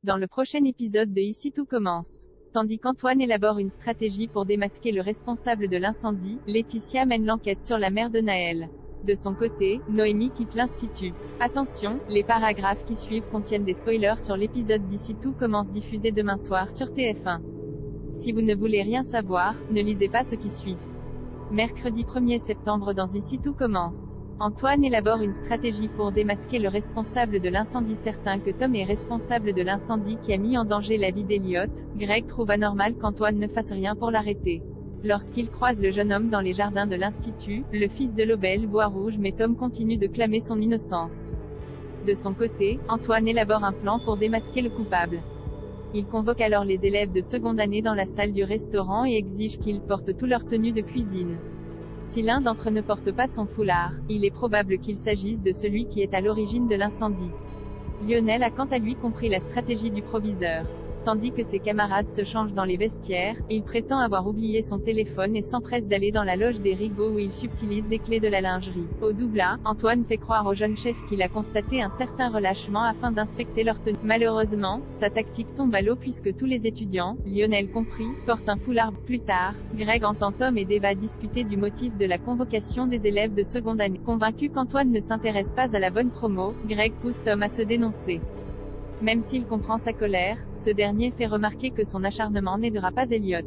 dans le prochain épisode de Ici tout commence. Tandis qu'Antoine élabore une stratégie pour démasquer le responsable de l'incendie, Laetitia mène l'enquête sur la mère de Naël. De son côté, Noémie quitte l'institut. Attention, les paragraphes qui suivent contiennent des spoilers sur l'épisode d'Ici tout commence diffusé demain soir sur TF1. Si vous ne voulez rien savoir, ne lisez pas ce qui suit. Mercredi 1er septembre dans Ici tout commence. Antoine élabore une stratégie pour démasquer le responsable de l'incendie. Certain que Tom est responsable de l'incendie qui a mis en danger la vie d'Elliot, Greg trouve anormal qu'Antoine ne fasse rien pour l'arrêter. Lorsqu'il croise le jeune homme dans les jardins de l'institut, le fils de Lobel voit rouge mais Tom continue de clamer son innocence. De son côté, Antoine élabore un plan pour démasquer le coupable. Il convoque alors les élèves de seconde année dans la salle du restaurant et exige qu'ils portent tous leur tenue de cuisine. Si l'un d'entre eux ne porte pas son foulard, il est probable qu'il s'agisse de celui qui est à l'origine de l'incendie. Lionel a quant à lui compris la stratégie du proviseur. Tandis que ses camarades se changent dans les vestiaires, il prétend avoir oublié son téléphone et s'empresse d'aller dans la loge des Rigaud où il subtilise les clés de la lingerie. Au double-A, Antoine fait croire au jeune chef qu'il a constaté un certain relâchement afin d'inspecter leur tenue. Malheureusement, sa tactique tombe à l'eau puisque tous les étudiants, Lionel compris, portent un foulard. Plus tard, Greg entend Tom et Deva discuter du motif de la convocation des élèves de seconde année. Convaincu qu'Antoine ne s'intéresse pas à la bonne promo, Greg pousse Tom à se dénoncer. Même s'il comprend sa colère, ce dernier fait remarquer que son acharnement n'aidera pas Elliot.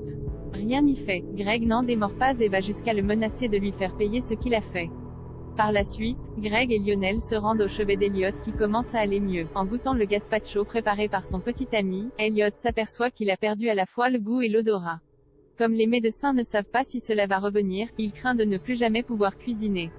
Rien n'y fait, Greg n'en démord pas et va jusqu'à le menacer de lui faire payer ce qu'il a fait. Par la suite, Greg et Lionel se rendent au chevet d'Elliot qui commence à aller mieux. En goûtant le gazpacho préparé par son petit ami, Elliot s'aperçoit qu'il a perdu à la fois le goût et l'odorat. Comme les médecins ne savent pas si cela va revenir, il craint de ne plus jamais pouvoir cuisiner.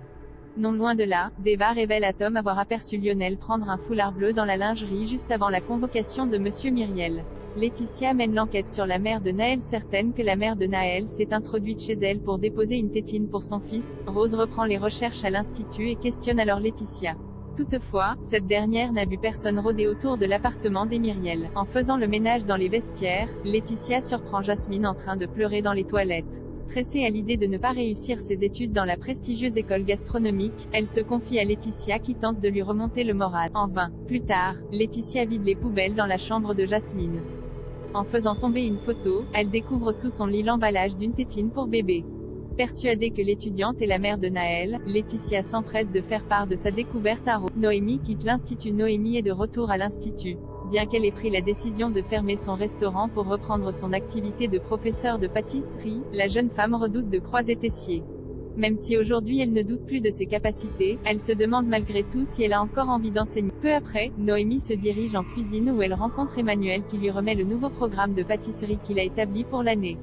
Non loin de là, Deva révèle à Tom avoir aperçu Lionel prendre un foulard bleu dans la lingerie juste avant la convocation de Monsieur Myriel. Laetitia mène l'enquête sur la mère de Naël. Certaine que la mère de Naël s'est introduite chez elle pour déposer une tétine pour son fils, Rose reprend les recherches à l'institut et questionne alors Laetitia. Toutefois, cette dernière n'a vu personne rôder autour de l'appartement des Myriel. En faisant le ménage dans les vestiaires, Laetitia surprend Jasmine en train de pleurer dans les toilettes. Stressée à l'idée de ne pas réussir ses études dans la prestigieuse école gastronomique, elle se confie à Laetitia qui tente de lui remonter le moral. En vain. Plus tard, Laetitia vide les poubelles dans la chambre de Jasmine. En faisant tomber une photo, elle découvre sous son lit l'emballage d'une tétine pour bébé. Persuadée que l'étudiante est la mère de Naël, Laetitia s'empresse de faire part de sa découverte à Rose. Noémie quitte l'institut. Noémie est de retour à l'institut. Bien qu'elle ait pris la décision de fermer son restaurant pour reprendre son activité de professeur de pâtisserie, la jeune femme redoute de croiser Tessier. Même si aujourd'hui elle ne doute plus de ses capacités, elle se demande malgré tout si elle a encore envie d'enseigner. Peu après, Noémie se dirige en cuisine où elle rencontre Emmanuel qui lui remet le nouveau programme de pâtisserie qu'il a établi pour l'année.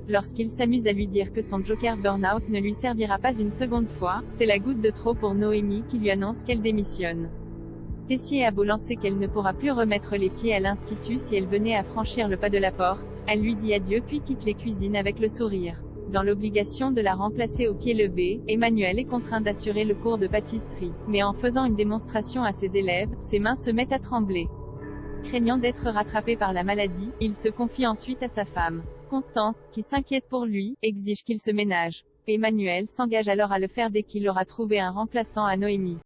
Lorsqu'il s'amuse à lui dire que son joker burn-out ne lui servira pas une seconde fois, c'est la goutte de trop pour Noémie qui lui annonce qu'elle démissionne. Tessier a beau lancer qu'elle ne pourra plus remettre les pieds à l'institut si elle venait à franchir le pas de la porte, elle lui dit adieu puis quitte les cuisines avec le sourire. Dans l'obligation de la remplacer au pied levé, Emmanuel est contraint d'assurer le cours de pâtisserie. Mais en faisant une démonstration à ses élèves, ses mains se mettent à trembler. Craignant d'être rattrapé par la maladie, il se confie ensuite à sa femme. Constance, qui s'inquiète pour lui, exige qu'il se ménage. Emmanuel s'engage alors à le faire dès qu'il aura trouvé un remplaçant à Noémie.